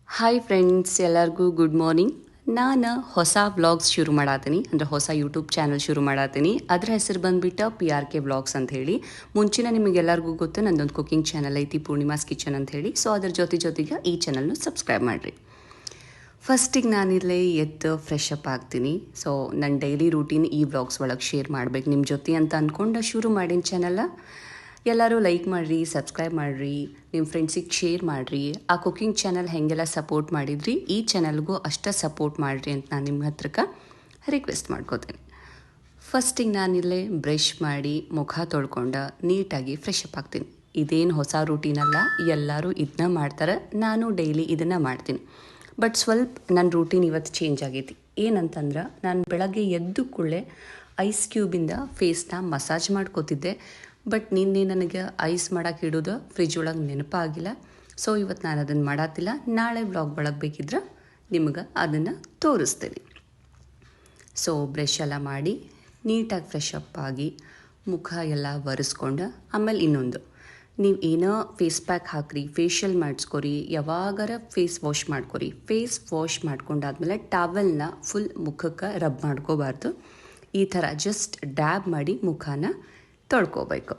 Hi friends, ಎಲ್ಲರಿಗೂ good morning. ನಾನು ಹೊಸ ವ್ಲಾಗ್ಸ್ ಶುರು ಮಾಡತ್ತೀನಿ, ಅಂದರೆ ಹೊಸ ಯೂಟ್ಯೂಬ್ ಚಾನಲ್ ಶುರು ಮಾಡತ್ತೀನಿ. ಅದರ ಹೆಸರು ಬಂದುಬಿಟ್ಟು PRK ವ್ಲಾಗ್ಸ್ ಅಂತ ಹೇಳಿ. ಮುಂಚಿನ ನಿಮಗೆಲ್ಲರಿಗೂ ಗೊತ್ತು, ನಂದೊಂದು ಕುಕಿಂಗ್ ಚಾನಲ್ ಐತಿ, ಪೂರ್ಣಿಮಾಸ್ ಕಿಚನ್ ಅಂತ ಹೇಳಿ. ಸೊ ಅದ್ರ ಜೊತೆಗೆ ಈ ಚಾನಲ್ನು ಸಬ್ಸ್ಕ್ರೈಬ್ ಮಾಡಿರಿ. ಫಸ್ಟಿಗೆ ನಾನಿಲ್ಲೇ ಎದ್ದು ಫ್ರೆಶ್ ಅಪ್ ಆಗ್ತೀನಿ. ಸೊ ನನ್ನ ಡೈಲಿ ರೂಟೀನ್ ಈ ವ್ಲಾಗ್ಸ್ ಒಳಗೆ ಶೇರ್ ಮಾಡ್ಬೇಕು ನಿಮ್ಮ ಜೊತೆ ಅಂತ ಅಂದ್ಕೊಂಡು ಶುರು ಮಾಡಿನ ಚಾನಲ್ಲ. ಎಲ್ಲರೂ ಲೈಕ್ ಮಾಡಿರಿ, ಸಬ್ಸ್ಕ್ರೈಬ್ ಮಾಡಿರಿ, ನಿಮ್ಮ ಫ್ರೆಂಡ್ಸಿಗೆ ಶೇರ್ ಮಾಡಿರಿ. ಆ ಕುಕಿಂಗ್ ಚಾನಲ್ ಹೆಂಗೆಲ್ಲ ಸಪೋರ್ಟ್ ಮಾಡಿದ್ರಿ, ಈ ಚಾನಲ್ಗೂ ಅಷ್ಟೇ ಸಪೋರ್ಟ್ ಮಾಡಿರಿ ಅಂತ ನಾನು ನಿಮ್ಮ ಹತ್ರಕ್ಕೆ ರಿಕ್ವೆಸ್ಟ್ ಮಾಡ್ಕೋತೀನಿ. ಫಸ್ಟಿಗೆ ನಾನಿಲ್ಲೇ ಬ್ರಷ್ ಮಾಡಿ ಮುಖ ತೊಳ್ಕೊಂಡು ನೀಟಾಗಿ ಫ್ರೆಶ್ ಅಪ್ ಆಗ್ತೀನಿ. ಇದೇನು ಹೊಸ ರೂಟೀನಲ್ಲ, ಎಲ್ಲರೂ ಇದನ್ನ ಮಾಡ್ತಾರೆ, ನಾನು ಡೈಲಿ ಇದನ್ನು ಮಾಡ್ತೀನಿ. ಬಟ್ ಸ್ವಲ್ಪ ನನ್ನ ರೂಟೀನ್ ಇವತ್ತು ಚೇಂಜ್ ಆಗೈತಿ. ಏನಂತಂದ್ರೆ, ನಾನು ಬೆಳಗ್ಗೆ ಎದ್ದು ಕೂಡಲೇ ಐಸ್ ಕ್ಯೂಬಿಂದ ಫೇಸ್ನ ಮಸಾಜ್ ಮಾಡ್ಕೋತಿದ್ದೆ. ಬಟ್ ನಿನ್ನೆ ನನಗೆ ಐಸ್ ಮಾಡೋಕೆ ಇಡೋದು ಫ್ರಿಜ್ ಒಳಗೆ ನೆನಪಾಗಿಲ್ಲ. ಸೊ ಇವತ್ತು ನಾನು ಅದನ್ನು ಮಾಡತ್ತಿಲ್ಲ. ನಾಳೆ ವ್ಲಾಗ್ ಒಳಗೆ ಬೇಕಿದ್ರೆ ನಿಮ್ಗೆ ಅದನ್ನು ತೋರಿಸ್ತೀನಿ. ಸೊ ಬ್ರಷ್ ಎಲ್ಲ ಮಾಡಿ ನೀಟಾಗಿ ಫ್ರೆಶ್ ಅಪ್ ಆಗಿ ಮುಖ ಎಲ್ಲ ಒರೆಸ್ಕೊಂಡು, ಆಮೇಲೆ ಇನ್ನೊಂದು, ನೀವು ಏನೋ ಫೇಸ್ ಪ್ಯಾಕ್ ಹಾಕ್ರಿ, ಫೇಶಿಯಲ್ ಮಾಡಿಸ್ಕೊರಿ, ಯಾವಾಗಾರ ಫೇಸ್ ವಾಶ್ ಮಾಡ್ಕೊರಿ. ಫೇಸ್ ವಾಶ್ ಮಾಡ್ಕೊಂಡಾದ್ಮೇಲೆ ಟವೆಲ್ನ ಫುಲ್ ಮುಖಕ್ಕೆ ರಬ್ ಮಾಡ್ಕೋಬಾರ್ದು. ಈ ಥರ ಜಸ್ಟ್ ಡ್ಯಾಬ್ ಮಾಡಿ ಮುಖನ ತೊಳ್ಕೊಬೇಕು.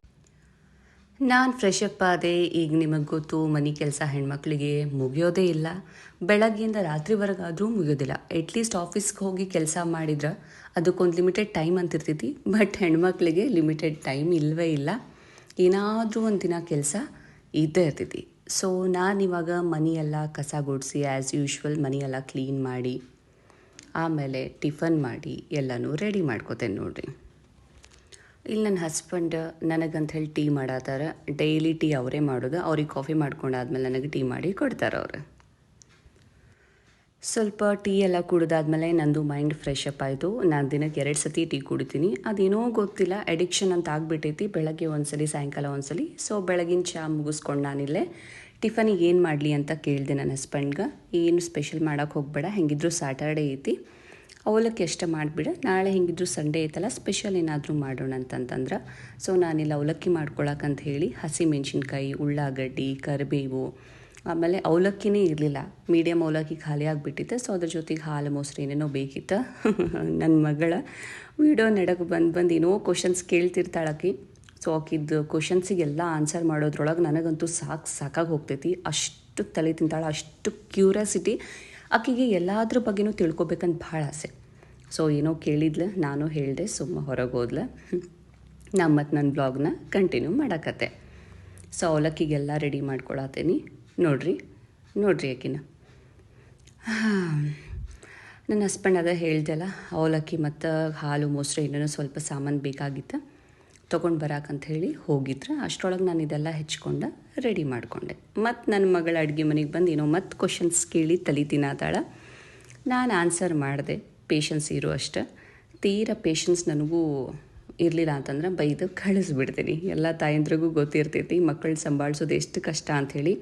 ನಾನು ಫ್ರೆಶ್ ಅಪ್ ಆದೆ. ಈಗ ನಿಮಗೆ ಗೊತ್ತು, ಮನೆ ಕೆಲಸ ಹೆಣ್ಮಕ್ಳಿಗೆ ಮುಗಿಯೋದೇ ಇಲ್ಲ. ಬೆಳಗ್ಗೆಯಿಂದ ರಾತ್ರಿವರೆಗಾದರೂ ಮುಗಿಯೋದಿಲ್ಲ. ಅಟ್ಲೀಸ್ಟ್ ಆಫೀಸ್ಗೆ ಹೋಗಿ ಕೆಲಸ ಮಾಡಿದ್ರೆ ಅದಕ್ಕೊಂದು ಲಿಮಿಟೆಡ್ ಟೈಮ್ ಅಂತಿರ್ತೈತಿ. ಬಟ್ ಹೆಣ್ಮಕ್ಳಿಗೆ ಲಿಮಿಟೆಡ್ ಟೈಮ್ ಇಲ್ಲವೇ ಇಲ್ಲ. ಏನಾದರೂ ಒಂದು ದಿನ ಕೆಲಸ ಇದ್ದೇ ಇರ್ತೈತಿ. ಸೊ ನಾನಿವಾಗ ಮನೆಯೆಲ್ಲ ಕಸ ಗುಡಿಸಿ ಆ್ಯಸ್ ಯೂಶ್ವಲ್ ಮನೆಯೆಲ್ಲ ಕ್ಲೀನ್ ಮಾಡಿ, ಆಮೇಲೆ ಟಿಫನ್ ಮಾಡಿ ಎಲ್ಲನೂ ರೆಡಿ ಮಾಡ್ಕೋತೇನೆ ನೋಡಿರಿ. ಇಲ್ಲಿ ನನ್ನ ಹಸ್ಬೆಂಡ್ ನನಗಂತ ಹೇಳಿ ಟೀ ಮಾಡತ್ತಾರ. ಡೈಲಿ ಟೀ ಅವರೇ ಮಾಡೋದು. ಅವ್ರಿಗೆ ಕಾಫಿ ಮಾಡ್ಕೊಂಡಾದ್ಮೇಲೆ ನನಗೆ ಟೀ ಮಾಡಿ ಕೊಡ್ತಾರೆ ಅವರು. ಸ್ವಲ್ಪ ಟೀ ಎಲ್ಲ ಕುಡಿದಾದ್ಮೇಲೆ ನಂದು ಮೈಂಡ್ ಫ್ರೆಶ್ ಅಪ್ ಆಯಿತು. ನಾನು ದಿನಕ್ಕೆ 2 ಸತಿ ಟೀ ಕುಡಿತೀನಿ. ಅದೇನೋ ಗೊತ್ತಿಲ್ಲ, ಎಡಿಕ್ಷನ್ ಅಂತ ಆಗಿಬಿಟ್ಟೈತಿ. ಬೆಳಗ್ಗೆ ಒಂದ್ಸಲಿ, ಸಾಯಂಕಾಲ ಒಂದ್ಸಲಿ. ಸೊ ಬೆಳಗಿನ ಚಹಾ ಮುಗಿಸ್ಕೊಂಡು ನಾನಿಲ್ಲೇ ಟಿಫನಿಗೆ ಏನು ಮಾಡಲಿ ಅಂತ ಕೇಳಿದೆ ನನ್ನ ಹಸ್ಬೆಂಡ್ಗೆ. ಏನು ಸ್ಪೆಷಲ್ ಮಾಡೋಕ್ಕೆ ಹೋಗಬೇಡ, ಹೆಂಗಿದ್ರು ಸ್ಯಾಟರ್ಡೇ ಐತಿ, ಅವಲಕ್ಕಿ ಅಷ್ಟೇ ಮಾಡಿಬಿಡ, ನಾಳೆ ಹೆಂಗಿದ್ರು ಸಂಡೇ ಐತಲ್ಲ, ಸ್ಪೆಷಲ್ ಏನಾದರೂ ಮಾಡೋಣ ಅಂತಂತಂದ್ರೆ. ಸೊ ನಾನಿಲ್ಲಿ ಅವಲಕ್ಕಿ ಮಾಡ್ಕೊಳಕ್ಕಂತ ಹೇಳಿ ಹಸಿಮೆಣ್ಸಿನ್ಕಾಯಿ, ಉಳ್ಳಾಗಡ್ಡಿ, ಕರಿಬೇವು, ಆಮೇಲೆ ಅವಲಕ್ಕಿನೇ ಇರಲಿಲ್ಲ, ಮೀಡಿಯಮ್ ಅವಲಕ್ಕಿ ಖಾಲಿ ಆಗಿಬಿಟ್ಟಿತ್ತು. ಸೊ ಅದ್ರ ಜೊತೆಗೆ ಹಾಲು ಮೊಸರು ಏನೇನೋ ಬೇಕಿತ್ತು. ನನ್ನ ಮಗಳ ವಿಡಿಯೋ ನೆಡಕ್ಕೆ ಬಂದು ಏನೋ ಕ್ವಶನ್ಸ್ ಕೇಳ್ತಿರ್ತಾಳಕಿ. ಸೊ ಆಕಿದ್ದು ಕ್ವಶನ್ಸಿಗೆಲ್ಲ ಆನ್ಸರ್ ಮಾಡೋದ್ರೊಳಗೆ ನನಗಂತೂ ಸಾಕಾಗಿ ಹೋಗ್ತೈತಿ. ಅಷ್ಟು ತಲೆ ತಿಂತಾಳೆ, ಅಷ್ಟು ಕ್ಯೂರಿಯಾಸಿಟಿ. ಆಕೆಗೆ ಎಲ್ಲದ್ರ ಬಗ್ಗೆನೂ ತಿಳ್ಕೊಬೇಕಂತ ಭಾಳ ಆಸೆ. ಸೊ ಏನೋ ಕೇಳಿದ್ಲು, ನಾನು ಹೇಳಿದೆ, ಸುಮ್ಮ ಹೊರಗೆ ಹೋದ್ಲು. ನಾನು ಮತ್ತು ನನ್ನ ಬ್ಲಾಗ್ನ ಕಂಟಿನ್ಯೂ ಮಾಡಕತ್ತೆ. ಸೊ ಅವಲಕ್ಕಿಗೆಲ್ಲ ರೆಡಿ ಮಾಡ್ಕೊಳತ್ತೀನಿ. ನೋಡ್ರಿ ಆಕಿನ. ನನ್ನ ಹಸ್ಬೆಂಡ್ ಅದ ಹೇಳ್ದೆಲ್ಲ, ಅವಲಕ್ಕಿ ಮತ್ತು ಹಾಲು ಮೊಸರು ಏನೇನೋ ಸ್ವಲ್ಪ ಸಾಮಾನು ಬೇಕಾಗಿತ್ತು, ತೊಗೊಂಡು ಬರಾಕಂತ ಹೇಳಿ ಹೋಗಿದ್ರೆ ಅಷ್ಟರೊಳಗೆ ನಾನು ಇದೆಲ್ಲ ಹೆಚ್ಕೊಂಡು ರೆಡಿ ಮಾಡಿಕೊಂಡೆ. ಮತ್ತು ನನ್ನ ಮಗಳ ಅಡುಗೆ ಮನೆಗೆ ಬಂದು ಏನೋ ಮತ್ತು ಕ್ವಶನ್ಸ್ ಕೇಳಿ ತಲೆ ತಿನ್ನತಾಳ. ನಾನು ಆನ್ಸರ್ ಮಾಡಿದೆ, ಪೇಷನ್ಸ್ ಇರೋ ಅಷ್ಟೆ. ತೀರಾ ಪೇಷನ್ಸ್ ನನಗೂ ಇರಲಿಲ್ಲ ಅಂತಂದ್ರೆ ಬೈದು ಕಳಿಸ್ಬಿಡ್ತೀನಿ. ಎಲ್ಲ ತಾಯಂದ್ರಿಗೂ ಗೊತ್ತಿರ್ತೈತಿ ಮಕ್ಕಳು ಸಂಭಾಳಿಸೋದು ಎಷ್ಟು ಕಷ್ಟ ಅಂಥೇಳಿ.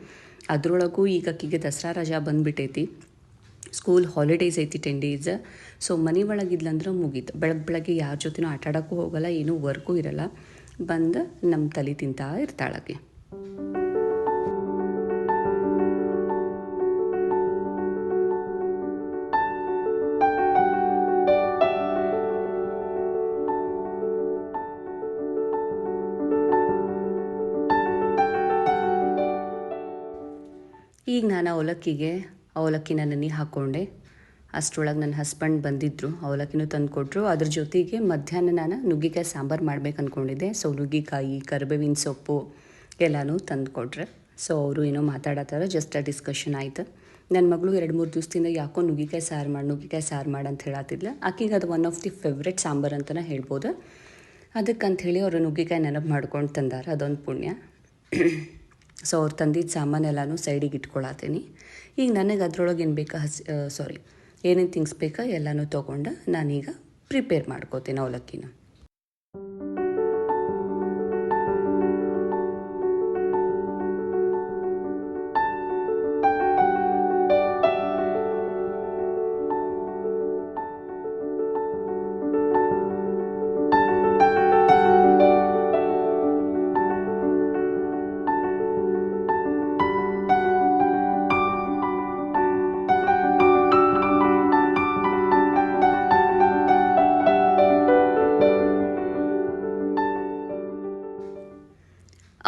ಅದರೊಳಗೂ ಈಗ ಆಕಿಗೆ ದಸರಾ ರಜಾ ಬಂದುಬಿಟ್ಟೈತಿ, ಸ್ಕೂಲ್ ಹಾಲಿಡೇಸ್ ಐತಿ 10 days. ಸೊ ಮನೆ ಒಳಗಿದ್ಲಂದ್ರೆ ಮುಗೀತು. ಬೆಳಗ್ಗೆ ಯಾರ ಜೊತೆನೂ ಆಟಾಡೋಕ್ಕೂ ಹೋಗಲ್ಲ, ಏನೂ ವರ್ಕೂ ಇರಲ್ಲ, ಬಂದು ನಮ್ಮ ತಲೆ ತಿಂತಾ ಇರ್ತಾಳಕ್ಕೆ. ಈಗ ನಾನು ಅವಲಕ್ಕಿನ ನೆನೆ ಹಾಕ್ಕೊಂಡೆ. ಅಷ್ಟರೊಳಗೆ ನನ್ನ ಹಸ್ಬೆಂಡ್ ಬಂದಿದ್ದರು, ಅವಲಕ್ಕಿನೂ ತಂದು ಕೊಟ್ಟರು. ಅದ್ರ ಜೊತೆಗೆ ಮಧ್ಯಾಹ್ನ ನಾನು ನುಗ್ಗಿಕಾಯಿ ಸಾಂಬಾರು ಮಾಡ್ಬೇಕು ಅಂದ್ಕೊಂಡಿದ್ದೆ. ಸೊ ನುಗ್ಗಿಕಾಯಿ, ಕರಿಬೇವಿನ ಸೊಪ್ಪು ಎಲ್ಲನೂ ತಂದು ಕೊಟ್ರೆ. ಸೊ ಅವರು ಏನೋ ಮಾತಾಡತ್ತಾರ, ಜಸ್ಟ್ ಡಿಸ್ಕಷನ್ ಆಯಿತು. ನನ್ನ ಮಗಳು 2-3 ದಿವಸದಿಂದ ಯಾಕೋ ನುಗ್ಗಿಕಾಯಿ ಸಾರು ಮಾಡಿ ಅಂತ ಹೇಳತ್ತಿದ್ಲು. ಆಕೆಗೆ ಅದು one of the favourite sambar ಅಂತಲೇ ಹೇಳ್ಬೋದು. ಅದಕ್ಕಂಥೇಳಿ ಅವರು ನುಗ್ಗಿಕಾಯಿ ನೆನಪು ಮಾಡ್ಕೊಂಡು ತಂದಾರ, ಅದೊಂದು ಪುಣ್ಯ. ಸೊ ಅವ್ರು ತಂದಿದ್ದ ಸಾಮಾನೆಲ್ಲನೂ ಸೈಡಿಗೆ ಇಟ್ಕೊಳತ್ತೀನಿ. ಈಗ ನನಗೆ ಅದ್ರೊಳಗೆ ಏನು ಬೇಕಾ ಏನೇನು ಥಿಂಗ್ಸ್ ಬೇಕಾ ಎಲ್ಲನೂ ತೊಗೊಂಡು ನಾನೀಗ ಪ್ರಿಪೇರ್ ಮಾಡ್ಕೋತೀನಿ ಅವಲಕ್ಕಿನ.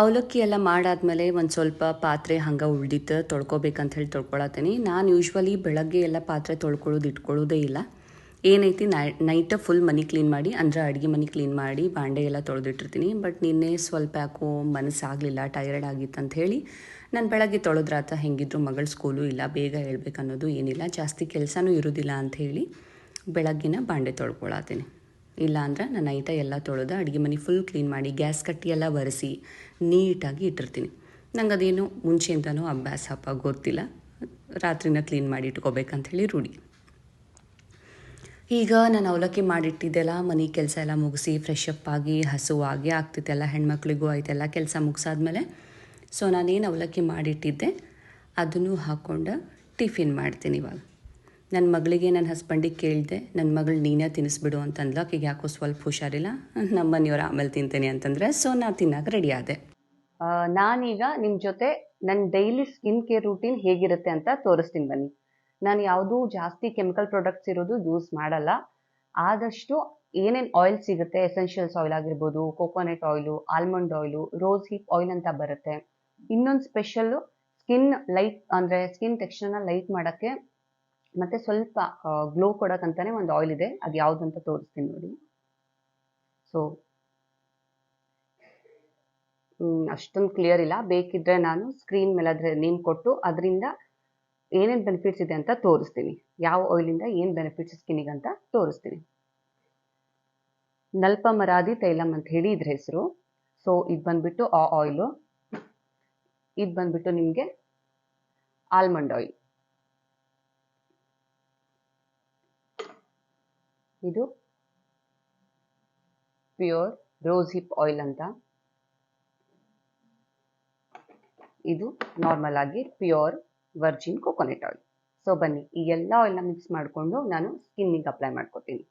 ಅವಲಕ್ಕಿ ಎಲ್ಲ ಮಾಡಾದ್ಮೇಲೆ ಒಂದು ಸ್ವಲ್ಪ ಪಾತ್ರೆ ಹಂಗೆ ಉಳ್ದಿತ್ತು ತೊಳ್ಕೊಬೇಕಂತ ಹೇಳಿ ತೊಳ್ಕೊಳತ್ತೀನಿ. ನಾನು ಯೂಶ್ವಲಿ ಬೆಳಗ್ಗೆ ಎಲ್ಲ ಪಾತ್ರೆ ತೊಳ್ಕೊಳ್ಳೋದು ಇಟ್ಕೊಳ್ಳೋದೇ ಇಲ್ಲ. ಏನೈತಿ ನೈಟ್ ಫುಲ್ ಮನೆ ಕ್ಲೀನ್ ಮಾಡಿ ಅಂದ್ರೆ ಅಡುಗೆ ಮನೆ ಕ್ಲೀನ್ ಮಾಡಿ ಬಾಂಡೆ ಎಲ್ಲ ತೊಳೆದಿಟ್ಟಿರ್ತೀನಿ. ಬಟ್ ನಿನ್ನೆ ಸ್ವಲ್ಪ ಯಾಕೋ ಮನಸ್ಸಾಗಲಿಲ್ಲ, ಟಯರ್ಡ್ ಆಗಿತ್ತು ಅಂತ ಹೇಳಿ ನಾನು ಬೆಳಗ್ಗೆ ತೊಳೆದ್ರಾತ, ಹೆಂಗಿದ್ರು ಮಗಳ ಸ್ಕೂಲು ಇಲ್ಲ, ಬೇಗ ಹೇಳ್ಬೇಕು ಅನ್ನೋದು ಏನಿಲ್ಲ, ಜಾಸ್ತಿ ಕೆಲಸನೂ ಇರೋದಿಲ್ಲ ಅಂಥೇಳಿ ಬೆಳಗ್ಗಿನ ಬಾಂಡೆ ತೊಳ್ಕೊಳತ್ತೀನಿ. ಇಲ್ಲ ಅಂದ್ರೆ ನಾನು ನೈಟ ಎಲ್ಲ ತೊಳೆದು ಅಡುಗೆ ಮನೆ ಫುಲ್ ಕ್ಲೀನ್ ಮಾಡಿ ಗ್ಯಾಸ್ ಕಟ್ಟಿ ಎಲ್ಲ ಒರೆಸಿ ನೀಟಾಗಿ ಇಟ್ಟಿರ್ತೀನಿ. ನಂಗೆ ಅದೇನು ಮುಂಚೆಯಿಂದನೂ ಅಭ್ಯಾಸಪ್ಪ, ಗೊತ್ತಿಲ್ಲ, ರಾತ್ರಿನ ಕ್ಲೀನ್ ಮಾಡಿ ಇಟ್ಕೋಬೇಕಂಥೇಳಿ ರೂಢಿ. ಈಗ ನಾನು ಅವಲಕ್ಕಿ ಮಾಡಿಟ್ಟಿದ್ದೆಲ್ಲ ಮನೆ ಕೆಲಸ ಎಲ್ಲ ಮುಗಿಸಿ ಫ್ರೆಶ್ ಅಪ್ ಆಗಿ ಹಸುವಾಗಿ ಆಗ್ತಿತ್ತೆಲ್ಲ, ಹೆಣ್ಮಕ್ಳಿಗೂ ಆಯ್ತೆಲ್ಲ ಕೆಲಸ ಮುಗಿಸಾದ್ಮೇಲೆ ಸೊ ನಾನೇನು ಅವಲಕ್ಕಿ ಮಾಡಿಟ್ಟಿದ್ದೆ ಅದನ್ನು ಹಾಕ್ಕೊಂಡು ಟಿಫಿನ್ ಮಾಡ್ತೀನಿ. ಇವಾಗ ನನ್ನ ಮಗಳಿಗೆ ನನ್ನ ಹಸ್ಬೆಂಡಿಗೆ ಕೇಳಿದೆ, ನನ್ನ ಮಗಳು ನೀನೇ ತಿನ್ನಿಸ್ಬಿಡು ಅಂತಂದ್ಲು. ಆಕೆಗೆ ಯಾಕೋ ಸ್ವಲ್ಪ ಹುಷಾರಿಲ್ಲ, ನಮ್ಮ ಮನೆಯವ್ರು ಆಮೇಲೆ ತಿಂತೇನೆ ಅಂತಂದರೆ ಸೊ ನಾನು ತಿನ್ನೋಕೆ ರೆಡಿ ಆದೆ. ನಾನೀಗ ನಿಮ್ಮ ಜೊತೆ ನನ್ನ ಡೈಲಿ ಸ್ಕಿನ್ ಕೇರ್ ರೂಟೀನ್ ಹೇಗಿರುತ್ತೆ ಅಂತ ತೋರಿಸ್ತೀನಿ ಬನ್ನಿ. ನಾನು ಯಾವುದೂ ಜಾಸ್ತಿ ಕೆಮಿಕಲ್ ಪ್ರಾಡಕ್ಟ್ಸ್ ಇರೋದು ಯೂಸ್ ಮಾಡಲ್ಲ. ಆದಷ್ಟು ಏನೇನು ಆಯಿಲ್ ಸಿಗುತ್ತೆ, ಎಸೆನ್ಷಿಯಲ್ಸ್ ಆಯಿಲ್ ಆಗಿರ್ಬೋದು, coconut oil, almond oil, rose hip oil ಅಂತ ಬರುತ್ತೆ. ಇನ್ನೊಂದು ಸ್ಪೆಷಲ್ಲು ಸ್ಕಿನ್ ಲೈಟ್ ಅಂದರೆ ಸ್ಕಿನ್ ಟೆಕ್ಸ್ಚರ್ನ ಲೈಟ್ ಮಾಡೋಕ್ಕೆ ಮತ್ತು ಸ್ವಲ್ಪ ಗ್ಲೋ ಕೊಡೋಕ್ಕಂತಲೇ ಒಂದು ಆಯಿಲ್ ಇದೆ. ಅದು ಯಾವುದು ಅಂತ ತೋರಿಸ್ತೀನಿ ನೋಡಿ. ಸೊ ಅಷ್ಟೊಂದು ಕ್ಲಿಯರ್ ಇಲ್ಲ, ಬೇಕಿದ್ದರೆ ನಾನು ಸ್ಕ್ರೀನ್ ಮೇಲೆ ಅದ್ರ ನೇಮ್ ಕೊಟ್ಟು ಅದರಿಂದ ಏನೇನು ಬೆನಿಫಿಟ್ಸ್ ಇದೆ ಅಂತ ತೋರಿಸ್ತೀನಿ. ಯಾವ ಆಯಿಲಿಂದ ಏನು ಬೆನಿಫಿಟ್ಸ್ ಸ್ಕಿನ್ನಿಗೆ ಅಂತ ತೋರಿಸ್ತೀನಿ. ನಲ್ಪಮರಾದಿ ತೈಲಮ್ ಅಂತ ಹೇಳಿ ಇದ್ರ ಹೆಸರು. ಸೊ ಇದು ಬಂದ್ಬಿಟ್ಟು ಆ ಆಯಿಲು. ಇದು ಬಂದ್ಬಿಟ್ಟು ನಿಮಗೆ ಆಲ್ಮಂಡ್ ಆಯಿಲ್. ಇದು ಪ್ಯೂರ್ ರೋಸ್ ಹಿಪ್ ಆಯಿಲ್ ಅಂತ. ಇದು ನಾರ್ಮಲ್ ಆಗಿ pure Virgin coconut oil. So ಬನ್ನಿ ಈ ಎಲ್ಲ ಆಯಿಲ್ನ ಮಿಕ್ಸ್ ಮಾಡಿಕೊಂಡು ನಾನು ಸ್ಕಿನ್ನಿಗೆ ಅಪ್ಲೈ ಮಾಡ್ಕೊತೀನಿ.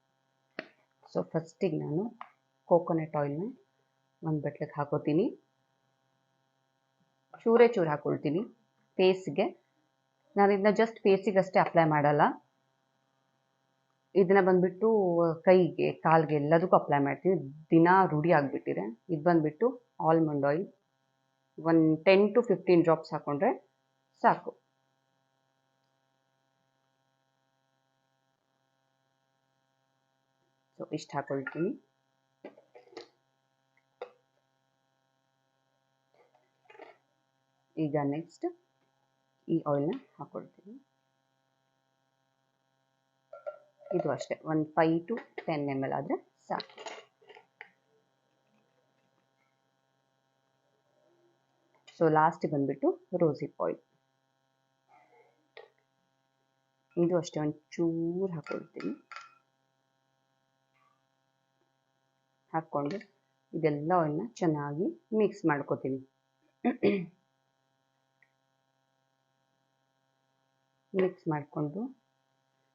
ಸೊ ಫಸ್ಟಿಗೆ ನಾನು ಕೋಕೋನಟ್ ಆಯಿಲ್ನ ಒಂದು ಬಟ್ಲಿಗೆ ಹಾಕೋತೀನಿ. ಚೂರೇ ಚೂರು ಹಾಕೊಳ್ತೀನಿ ಫೇಸ್ಗೆ. ನಾನು ಇದನ್ನ ಜಸ್ಟ್ ಫೇಸಿಗೆ ಅಷ್ಟೇ ಅಪ್ಲೈ ಮಾಡಲ್ಲ, ಇದನ್ನ ಬಂದ್ಬಿಟ್ಟು ಕೈಗೆ, ಕಾಲ್ಗೆ ಎಲ್ಲದಕ್ಕೂ ಅಪ್ಲೈ ಮಾಡ್ತೀನಿ. ದಿನ ರೂಢಿ ಆಗಿಬಿಟ್ಟಿದೆ. ಇದು ಬಂದ್ಬಿಟ್ಟು ಆಲ್ಮಂಡ್ ಆಯಿಲ್. ಒಂದು 10 to 15 ಡ್ರಾಪ್ಸ್ ಹಾಕೊಂಡ್ರೆ ಸಾಕು. ಸೊ ಇಷ್ಟು ಹಾಕೊಳ್ತೀನಿ. ಈಗ ನೆಕ್ಸ್ಟ್ ಈ ಆಯಿಲ್ನ ಹಾಕೊಳ್ತೀನಿ. ಇದು ಅಷ್ಟೇ ಒಂದು 5 to 10 ml ಆದರೆ ಸಾಕು. ಸೊ ಲಾಸ್ಟ್ ಬಂದ್ಬಿಟ್ಟು ರೋಸ್ ಹಿಪ್ ಆಯಿಲ್. ಇದು ಅಷ್ಟೇ ಒಂದು ಚೂರು ಹಾಕೊಳ್ತೀನಿ. ಹಾಕ್ಕೊಂಡು ಇದೆಲ್ಲ ಆಯಿಲ್ನ ಚೆನ್ನಾಗಿ ಮಿಕ್ಸ್ ಮಾಡ್ಕೋತೀನಿ. ಮಿಕ್ಸ್ ಮಾಡಿಕೊಂಡು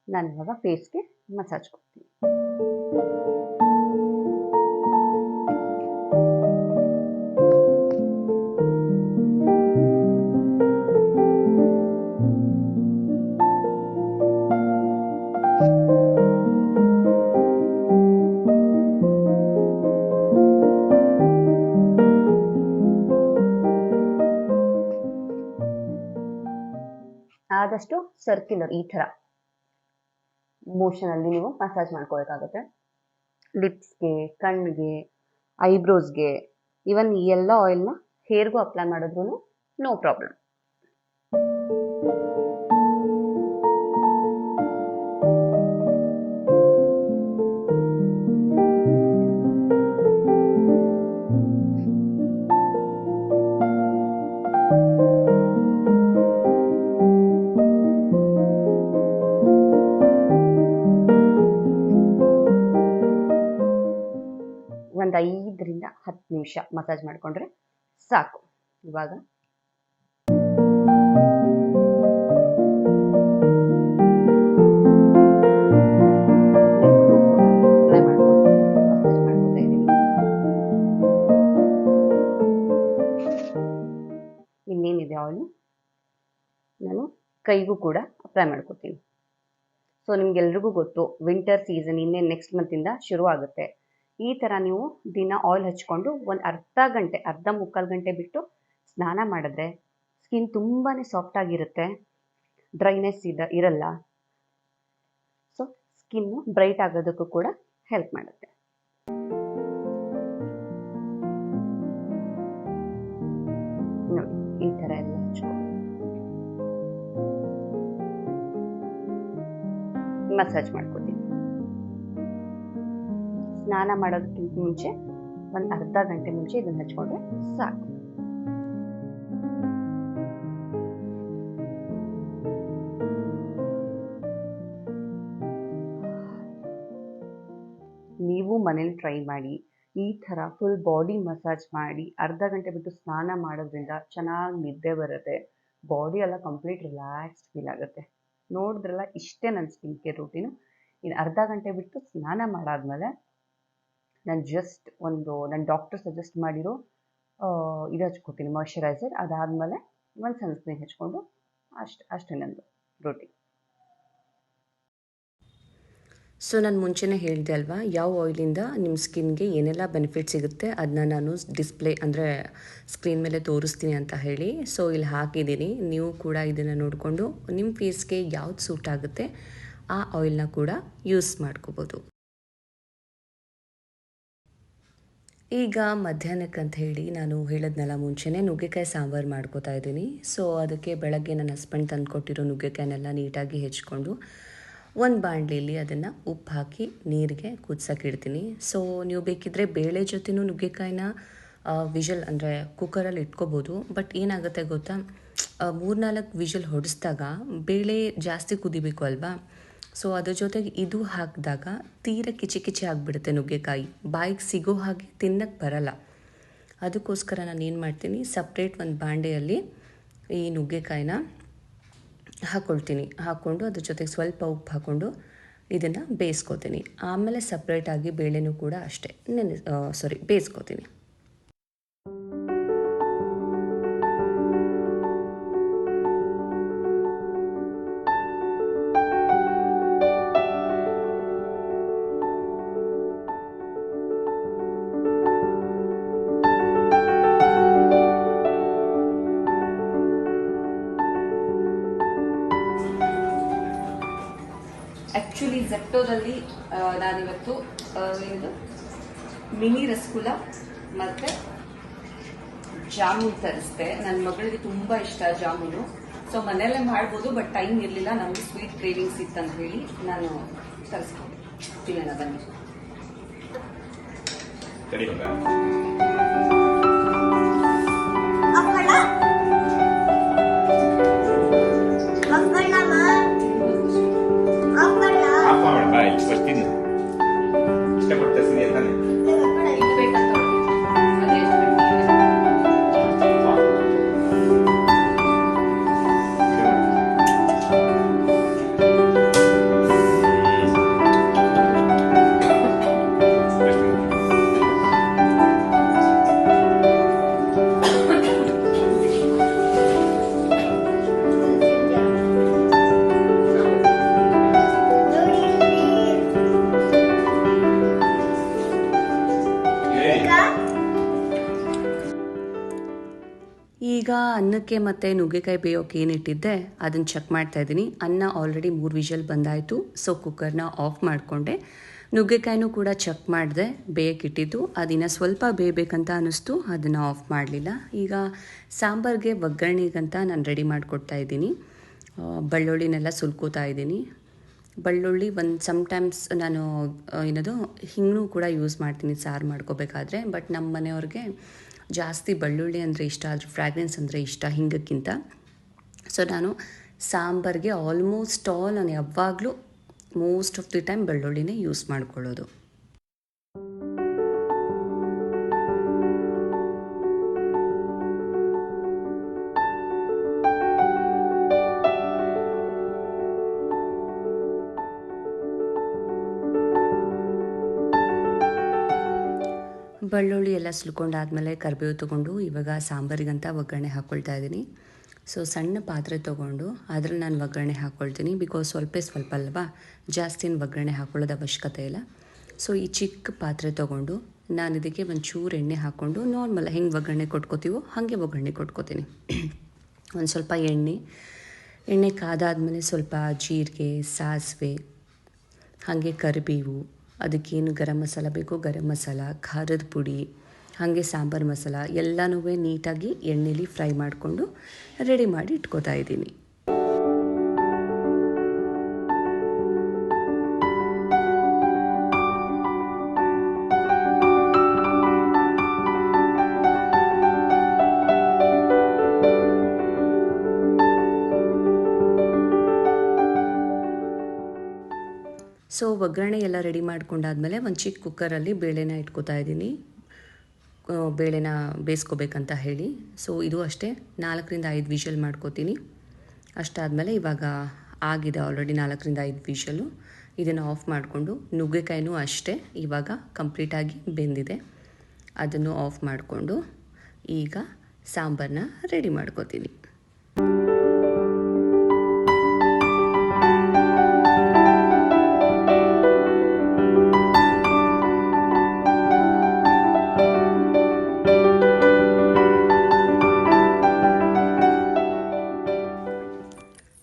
ನಾನು ಇವಾಗ ಫೇಸ್ಗೆ ಮಸಾಜ್ ಕೊಡ್ತೀನಿ. ಆದಷ್ಟು ಸರ್ಕ್ಯುಲರ್ ಈ ಥರ ಮೋಷನಲ್ಲಿ ನೀವು ಮಸಾಜ್ ಮಾಡ್ಕೋಬೇಕಾಗುತ್ತೆ. ಲಿಪ್ಸ್ಗೆ, ಕಣ್ಣಿಗೆ, ಐಬ್ರೋಸ್ಗೆ, ಇವನ್ ಈ ಎಲ್ಲ ಆಯಿಲ್ನ ಹೇರ್ಗೂ ಅಪ್ಲೈ ಮಾಡಿದ್ರು ನೋ ಪ್ರಾಬ್ಲಮ್. ಒಂದು 5 ರಿಂದ 10 ನಿಮಿಷ ಮಸಾಜ್ ಮಾಡಿಕೊಂಡ್ರೆ ಸಾಕು. ಇವಾಗ ಇನ್ನೇನಿದೆ ಆಯಿಲ್ ನಾನು ಕೈಗೂ ಕೂಡ ಅಪ್ಲೈ ಮಾಡ್ಕೋತೀನಿ. ಸೊ ನಿಮ್ಗೆಲ್ರಿಗೂ ಗೊತ್ತು, ವಿಂಟರ್ ಸೀಸನ್ ಇನ್ನೇನು ನೆಕ್ಸ್ಟ್ ಮಂತಿಂದ ಶುರು ಆಗುತ್ತೆ. ಈ ಥರ ನೀವು ದಿನ ಆಯಿಲ್ ಹಚ್ಕೊಂಡು ಒಂದು ಅರ್ಧ ಮುಕ್ಕಾಲು ಗಂಟೆ ಬಿಟ್ಟು ಸ್ನಾನ ಮಾಡಿದ್ರೆ ಸ್ಕಿನ್ ತುಂಬಾ ಸಾಫ್ಟಾಗಿರುತ್ತೆ, ಡ್ರೈನೆಸ್ ಇರಲ್ಲ. ಸೊ ಸ್ಕಿನ್ನು ಬ್ರೈಟ್ ಆಗೋದಕ್ಕೂ ಕೂಡ ಹೆಲ್ಪ್ ಮಾಡುತ್ತೆ. ನೋಡಿ ಈ ಥರ ಎಲ್ಲ ಹಚ್ಕೊಂಡು ಮಸಾಜ್ ಮಾಡ್ಕೋತೀನಿ. ಸ್ನಾನ ಮಾಡೋದಕ್ಕಿಂತ ಮುಂಚೆ ಒಂದು ಅರ್ಧ ಗಂಟೆ ಮುಂಚೆ ಇದನ್ನ ಹಚ್ಕೊಂಡ್ರೆ ಸಾಕು. ನೀವು ಮನೇಲಿ ಟ್ರೈ ಮಾಡಿ. ಈ ಥರ ಫುಲ್ ಬಾಡಿ ಮಸಾಜ್ ಮಾಡಿ ಅರ್ಧ ಗಂಟೆ ಬಿಟ್ಟು ಸ್ನಾನ ಮಾಡೋದ್ರಿಂದ ಚೆನ್ನಾಗಿ ನಿದ್ದೆ ಬರುತ್ತೆ, ಬಾಡಿ ಎಲ್ಲ ಕಂಪ್ಲೀಟ್ ರಿಲ್ಯಾಕ್ಸ್ಡ್ ಫೀಲ್ ಆಗುತ್ತೆ. ನೋಡಿದ್ರಲ್ಲ, ಇಷ್ಟೇ ನನ್ನ ಸ್ಕಿನ್ ಕೇರ್ ರೂಟೀನು. ಇನ್ನು ಅರ್ಧ ಗಂಟೆ ಬಿಟ್ಟು ಸ್ನಾನ ಮಾಡಾದ್ಮೇಲೆ ನಾನು ಜಸ್ಟ್ ನನ್ನ ಡಾಕ್ಟರ್ ಸಜೆಸ್ಟ್ ಮಾಡಿರೋ ಇದು ಹಚ್ಕೋತೀನಿ, ಮಾಯ್ಶ್ಚರೈಸರ್. ಅದಾದಮೇಲೆ ಒಂದು ಸನ್ಸ್ಕ್ರೀನ್ ಹಚ್ಕೊಂಡು ಅಷ್ಟೇ ನಂದು ರೂಟೀನ್. ಸೊ ನಾನು ಮುಂಚೆನೇ ಹೇಳಿದೆ ಅಲ್ವಾ, ಯಾವ ಆಯಿಲಿಂದ ನಿಮ್ಮ ಸ್ಕಿನ್ಗೆ ಏನೆಲ್ಲ ಬೆನಿಫಿಟ್ ಸಿಗುತ್ತೆ ಅದನ್ನ ನಾನು ಡಿಸ್ಪ್ಲೇ ಅಂದರೆ ಸ್ಕ್ರೀನ್ ಮೇಲೆ ತೋರಿಸ್ತೀನಿ ಅಂತ ಹೇಳಿ. ಸೊ ಇಲ್ಲಿ ಹಾಕಿದ್ದೀನಿ, ನೀವು ಕೂಡ ಇದನ್ನು ನೋಡಿಕೊಂಡು ನಿಮ್ಮ ಫೇಸ್ಗೆ ಯಾವ್ದು ಸೂಟ್ ಆಗುತ್ತೆ ಆ ಆಯಿಲ್ನ ಕೂಡ ಯೂಸ್ ಮಾಡ್ಕೋಬೋದು. ಈಗ ಮಧ್ಯಾಹ್ನಕ್ಕಂತ ಹೇಳಿ ನಾನು ಹೇಳಿದ್ನಲ್ಲ ಮುಂಚೆನೇ, ನುಗ್ಗೆಕಾಯಿ ಸಾಂಬಾರು ಮಾಡ್ಕೋತಾ ಇದ್ದೀನಿ. ಸೊ ಅದಕ್ಕೆ ಬೆಳಗ್ಗೆ ನನ್ನ ಹಸ್ಬೆಂಡ್ ತಂದುಕೊಟ್ಟಿರೋ ನುಗ್ಗೆಕಾಯಿನೆಲ್ಲ ನೀಟಾಗಿ ಹೆಚ್ಕೊಂಡು ಒಂದು ಬಾಣಲಿಯಲ್ಲಿ ಅದನ್ನು ಉಪ್ಪು ಹಾಕಿ ನೀರಿಗೆ ಕುದಿಸೋಕ್ಕಿಡ್ತೀನಿ. ಸೊ ನೀವು ಬೇಕಿದ್ದರೆ ಬೇಳೆ ಜೊತೆನೂ ನುಗ್ಗೆಕಾಯಿನ ವಿಷಲ್ ಅಂದರೆ ಕುಕ್ಕರಲ್ಲಿ ಇಟ್ಕೋಬೋದು. ಬಟ್ ಏನಾಗುತ್ತೆ ಗೊತ್ತಾ, 3-4 ವಿಷಲ್ ಹೊಡಿಸಿದಾಗ ಬೇಳೆ ಜಾಸ್ತಿ ಕುದಿಬೇಕು ಅಲ್ವಾ. ಸೊ ಅದ್ರ ಜೊತೆಗೆ ಇದು ಹಾಕಿದಾಗ ತೀರ ಕಿಚಿ ಆಗಿಬಿಡುತ್ತೆ ನುಗ್ಗೆಕಾಯಿ, ಬಾಯಿಗೆ ಸಿಗೋ ಹಾಗೆ ತಿನ್ನಕ್ಕೆ ಬರಲ್ಲ. ಅದಕ್ಕೋಸ್ಕರ ನಾನು ಏನು ಮಾಡ್ತೀನಿ, ಸಪ್ರೇಟ್ ಒಂದು ಬಾಂಡೆಯಲ್ಲಿ ಈ ನುಗ್ಗೆಕಾಯಿನ ಹಾಕ್ಕೊಂಡು ಅದ್ರ ಜೊತೆಗೆ ಸ್ವಲ್ಪ ಉಪ್ಪು ಹಾಕ್ಕೊಂಡು ಇದನ್ನು ಬೇಯಿಸ್ಕೋತೀನಿ. ಆಮೇಲೆ ಸಪ್ರೇಟಾಗಿ ಬೇಳೆನೂ ಕೂಡ ಅಷ್ಟೇ ಬೇಯಿಸ್ಕೋತೀನಿ. ಆ್ಯಕ್ಚುಲಿ ಝೆಪ್ಟೋದಲ್ಲಿ ನಾನಿವತ್ತು ಇದು ಮಿನಿ ರಸಗುಲ್ಲ ಮತ್ತು ಜಾಮೂನ್ ತರಿಸ್ದೆ. ನನ್ನ ಮಗಳಿಗೆ ತುಂಬ ಇಷ್ಟ ಜಾಮೂನು. ಸೊ ಮನೆಯಲ್ಲೇ ಮಾಡ್ಬೋದು, ಬಟ್ ಟೈಮ್ ಇರಲಿಲ್ಲ, ನಮಗೆ ಸ್ವೀಟ್ ಕ್ರೇವಿಂಗ್ಸ್ ಇತ್ತಂತ ಹೇಳಿ ನಾನು ತರಿಸ್ಕೊಂಡೆ. ತಿನ್ನೋಣ ಬನ್ನಿ. ಈಗ ಅನ್ನಕ್ಕೆ ಮತ್ತು ನುಗ್ಗೆಕಾಯಿ ಬೇಯೋಕೆ ಏನಿಟ್ಟಿದ್ದೆ ಅದನ್ನು ಚೆಕ್ ಮಾಡ್ತಾಯಿದ್ದೀನಿ. ಅನ್ನ ಆಲ್ರೆಡಿ 3 ವಿಷಲ್ ಬಂದಾಯಿತು. ಸೊ ಕುಕ್ಕರ್ನ ಆಫ್ ಮಾಡಿಕೊಂಡೆ. ನುಗ್ಗೆಕಾಯಿನೂ ಕೂಡ ಚೆಕ್ ಮಾಡಿದೆ, ಬೇಯಕ್ಕಿಟ್ಟಿದ್ದು. ಅದಿನ್ನು ಸ್ವಲ್ಪ ಬೇಯಬೇಕಂತ ಅನ್ನಿಸ್ತು, ಅದನ್ನು ಆಫ್ ಮಾಡಲಿಲ್ಲ. ಈಗ ಸಾಂಬಾರಿಗೆ ಒಗ್ಗರಣೆಗಂತ ನಾನು ರೆಡಿ ಮಾಡಿಕೊಡ್ತಾ ಇದ್ದೀನಿ. ಬೆಳ್ಳುಳ್ಳಿನೆಲ್ಲ ಸುಲ್ಕೋತಾ ಇದ್ದೀನಿ. ಬೆಳ್ಳುಳ್ಳಿ ಸಮ್ಟೈಮ್ಸ್ ನಾನು ಹಿಂಗೂ ಕೂಡ ಯೂಸ್ ಮಾಡ್ತೀನಿ ಸಾರು ಮಾಡ್ಕೋಬೇಕಾದ್ರೆ. ಬಟ್ ನಮ್ಮ ಮನೆಯವ್ರಿಗೆ ಜಾಸ್ತಿ ಬೆಳ್ಳುಳ್ಳಿ ಅಂದರೆ ಇಷ್ಟ, ಆದರೆ ಫ್ರ್ಯಾಗ್ರೆನ್ಸ್ ಅಂದರೆ ಇಷ್ಟ ಹಿಂಗಕ್ಕಿಂತ. ಸೊ ನಾನು ಸಾಂಬಾರಿಗೆ ನಾನು ಯಾವಾಗಲೂ ಮೋಸ್ಟ್ ಆಫ್ ದಿ ಟೈಮ್ ಬೆಳ್ಳುಳ್ಳಿನೇ ಯೂಸ್ ಮಾಡ್ಕೊಳ್ಳೋದು. ಬೆಳ್ಳುಳ್ಳಿ ಎಲ್ಲ ಸುಲ್ಕೊಂಡಾದ್ಮೇಲೆ ಕರಿಬೇವು ತೊಗೊಂಡು ಇವಾಗ ಸಾಂಬಾರಿಗಂತ ಒಗ್ಗರಣೆ ಹಾಕ್ಕೊಳ್ತಾ ಇದ್ದೀನಿ. ಸೊ ಸಣ್ಣ ಪಾತ್ರೆ ತೊಗೊಂಡು ಅದ್ರಲ್ಲಿ ನಾನು ಒಗ್ಗರಣೆ ಹಾಕ್ಕೊಳ್ತೀನಿ. ಬಿಕಾಸ್ ಸ್ವಲ್ಪ ಅಲ್ವಾ, ಜಾಸ್ತಿ ಒಗ್ಗರಣೆ ಹಾಕ್ಕೊಳ್ಳೋದು ಅವಶ್ಯಕತೆ ಇಲ್ಲ. ಸೊ ಈ ಚಿಕ್ಕ ಪಾತ್ರೆ ತೊಗೊಂಡು ನಾನು ಇದಕ್ಕೆ ಒಂಚೂರು ಎಣ್ಣೆ ಹಾಕ್ಕೊಂಡು ನಾರ್ಮಲ್ ಹೆಂಗೆ ಒಗ್ಗರಣೆ ಕೊಟ್ಕೋತೀವೋ ಹಾಗೆ ಒಗ್ಗರಣೆ ಕೊಟ್ಕೋತೀನಿ. ಒಂದು ಸ್ವಲ್ಪ ಎಣ್ಣೆ ಕಾದಾದಮೇಲೆ ಸ್ವಲ್ಪ ಜೀರಿಗೆ, ಸಾಸಿವೆ, ಹಾಗೆ ಕರಿಬೇವು, ಅದಕ್ಕೇನು ಗರಂ ಮಸಾಲ ಬೇಕೋ ಗರಂ ಮಸಾಲ, ಖಾರದ ಪುಡಿ, ಹಾಗೆ ಸಾಂಬಾರು ಮಸಾಲ ಎಲ್ಲನೂ ನೀಟಾಗಿ ಎಣ್ಣೆಲಿ ಫ್ರೈ ಮಾಡಿಕೊಂಡು ರೆಡಿ ಮಾಡಿ ಇಟ್ಕೋತಾ ಇದ್ದೀನಿ. ಸೊ ಒಗ್ಗರಣೆ ಎಲ್ಲ ರೆಡಿ ಮಾಡ್ಕೊಂಡಾದ್ಮೇಲೆ ಒಂದು ಚಿಕ್ಕ ಕುಕ್ಕರಲ್ಲಿ ಬೇಳೆನ ಇಟ್ಕೋತಾ ಇದ್ದೀನಿ, ಬೇಳೆನ ಬೇಯಿಸ್ಕೋಬೇಕಂತ ಹೇಳಿ. ಸೊ ಇದು ಅಷ್ಟೇ 4ರಿಂದ 5 ವಿಷಲ್ ಮಾಡ್ಕೋತೀನಿ. ಅಷ್ಟಾದಮೇಲೆ ಇವಾಗ ಆಗಿದೆ ಆಲ್ರೆಡಿ 4ರಿಂದ 5 ವಿಷಲು. ಇದನ್ನು ಆಫ್ ಮಾಡಿಕೊಂಡು ನುಗ್ಗೆಕಾಯಿನೂ ಅಷ್ಟೇ ಇವಾಗ ಕಂಪ್ಲೀಟಾಗಿ ಬೆಂದಿದೆ. ಅದನ್ನು ಆಫ್ ಮಾಡಿಕೊಂಡು ಈಗ ಸಾಂಬಾರನ್ನ ರೆಡಿ ಮಾಡ್ಕೋತೀನಿ.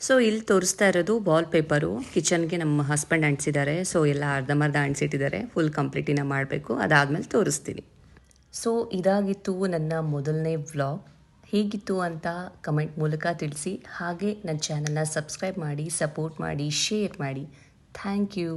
ಸೊ ಇಲ್ಲಿ ತೋರಿಸ್ತಾ ಇರೋದು ವಾಲ್ಪೇಪರು, ಕಿಚನ್ಗೆ ನಮ್ಮ ಹಸ್ಬೆಂಡ್ ಅಂಟಿಸಿದ್ದಾರೆ. ಸೊ ಎಲ್ಲ ಅರ್ಧಂಬರ್ಧ ಅಂಟಿಸಿಟ್ಟಿದ್ದಾರೆ, ಫುಲ್ ಕಂಪ್ಲೀಟಿನ ಮಾಡಬೇಕು, ಅದಾದಮೇಲೆ ತೋರಿಸ್ತೀನಿ. ಸೊ ಇದಾಗಿತ್ತು ನನ್ನ ಮೊದಲನೇ ವ್ಲಾಗ್. ಹೇಗಿತ್ತು ಅಂತ ಕಮೆಂಟ್ ಮೂಲಕ ತಿಳಿಸಿ. ಹಾಗೆ ನನ್ನ ಚಾನಲ್ನ ಸಬ್ಸ್ಕ್ರೈಬ್ ಮಾಡಿ, ಸಪೋರ್ಟ್ ಮಾಡಿ, ಶೇರ್ ಮಾಡಿ. Thank you.